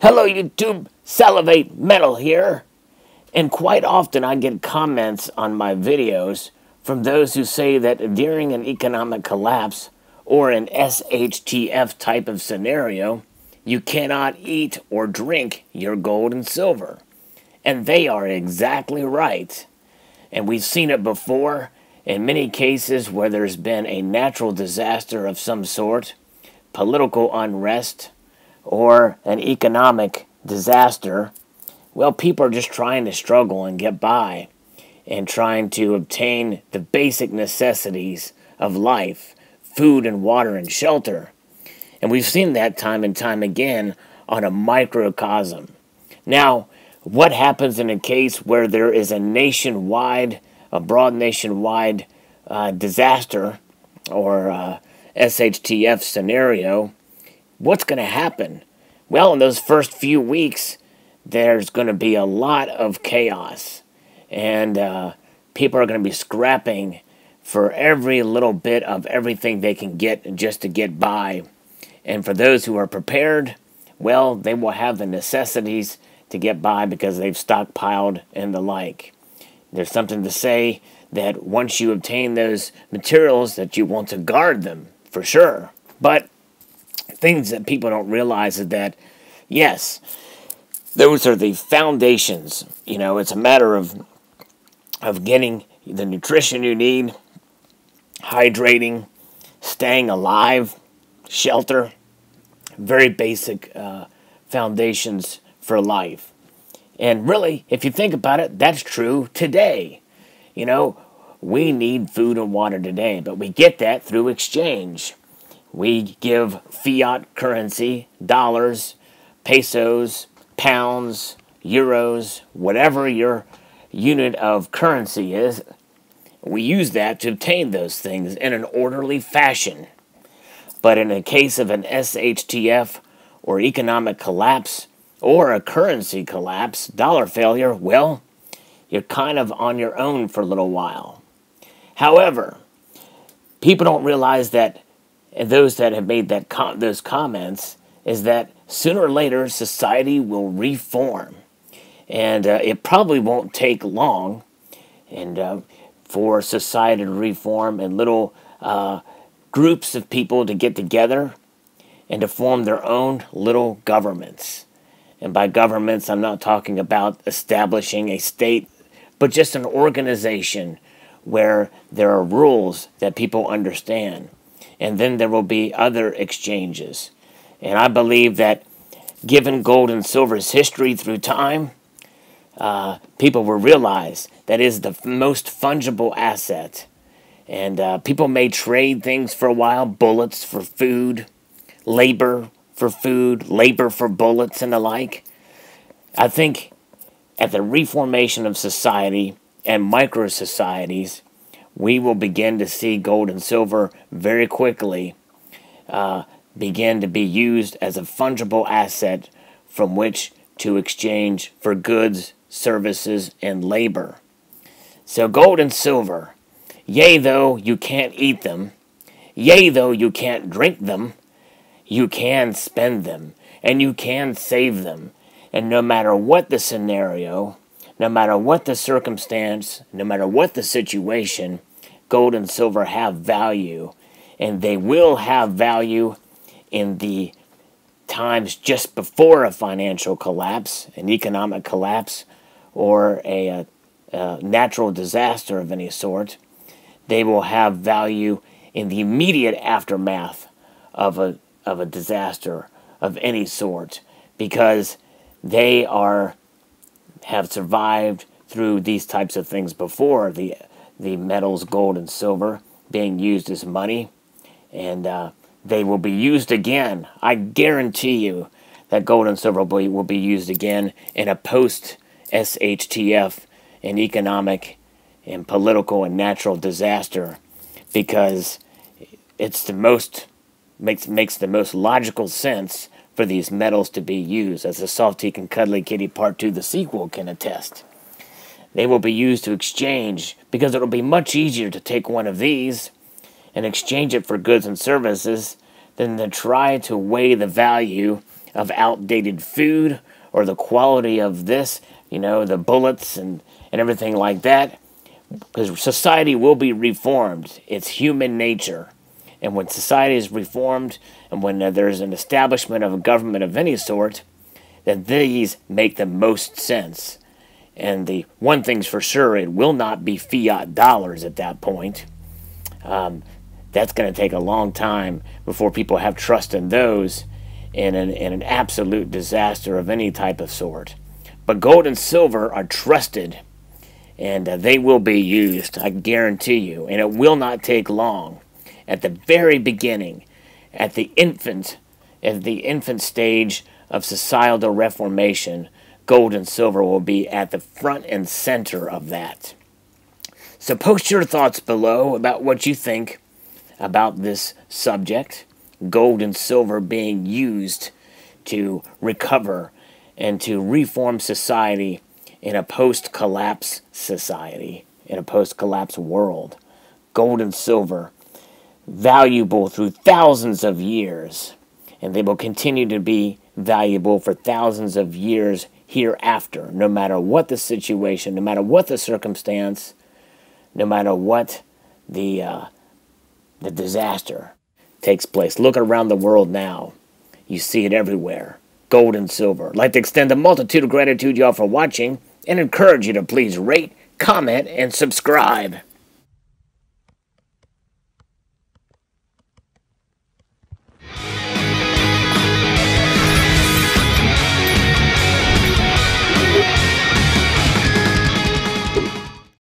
Hello YouTube, Salivate Metal here. And quite often I get comments on my videos from those who say that during an economic collapse or an SHTF type of scenario, you cannot eat or drink your gold and silver. And they are exactly right. And we've seen it before in many cases where there's been a natural disaster of some sort, political unrest, or an economic disaster. Well, people are just trying to struggle and get by and trying to obtain the basic necessities of life, food and water and shelter. And we've seen that time and time again on a microcosm. Now, what happens in a case where there is a broad nationwide disaster or SHTF scenario? What's going to happen? Well, in those first few weeks, there's going to be a lot of chaos. And people are going to be scrapping for every little bit of everything they can get just to get by. And for those who are prepared, well, they will have the necessities to get by because they've stockpiled and the like. There's something to say that once you obtain those materials that you want to guard them, for sure. But things that people don't realize is that, yes, those are the foundations. You know, it's a matter of getting the nutrition you need, hydrating, staying alive, shelter, very basic foundations for life. And really, if you think about it, that's true today. You know, we need food and water today, but we get that through exchange. We give fiat currency, dollars, pesos, pounds, euros, whatever your unit of currency is. We use that to obtain those things in an orderly fashion. But in a case of an SHTF or economic collapse or a currency collapse, dollar failure, well, you're kind of on your own for a little while. However, people don't realize that, and those that have made those comments, is that sooner or later society will reform. And it probably won't take long for society to reform and little groups of people to get together and to form their own little governments. And by governments, I'm not talking about establishing a state, but just an organization where there are rules that people understand. And then there will be other exchanges. And I believe that given gold and silver's history through time, people will realize that is the most fungible asset. And people may trade things for a while, bullets for food, labor for food, labor for bullets, and the like. I think at the reformation of society and micro-societies, we will begin to see gold and silver very quickly begin to be used as a fungible asset from which to exchange for goods, services, and labor. So gold and silver, yea though you can't eat them, yea though you can't drink them, you can spend them, and you can save them. And no matter what the scenario, no matter what the circumstance, no matter what the situation, gold and silver have value. And they will have value in the times just before a financial collapse, an economic collapse, or a natural disaster of any sort. They will have value in the immediate aftermath of a disaster of any sort, because they have survived through these types of things before, the metals, gold and silver, being used as money. And they will be used again. I guarantee you that gold and silver will be used again in a post-SHTF and economic and political and natural disaster, because it's makes the most logical sense for these metals to be used, as the Salty and Cuddly Kitty Part 2, the sequel, can attest. They will be used to exchange, because it will be much easier to take one of these and exchange it for goods and services than to try to weigh the value of outdated food or the quality of this, the bullets and everything like that. Because society will be reformed. It's human nature. And when society is reformed and when there's an establishment of a government of any sort, then these make the most sense. And the one thing's for sure, it will not be fiat dollars at that point. That's going to take a long time before people have trust in those in an absolute disaster of any type of sort. But gold and silver are trusted, and they will be used, I guarantee you. And it will not take long. At the very beginning, at the infant stage of societal reformation, gold and silver will be at the front and center of that. So post your thoughts below about what you think about this subject, gold and silver being used to recover and to reform society in a post-collapse society, in a post-collapse world. Gold and silver, valuable through thousands of years, and they will continue to be valuable for thousands of years hereafter, no matter what the situation, no matter what the circumstance, no matter what the disaster takes place. Look around the world now. You see it everywhere. Gold and silver. I'd like to extend a multitude of gratitude, y'all, for watching, and encourage you to please rate, comment, and subscribe.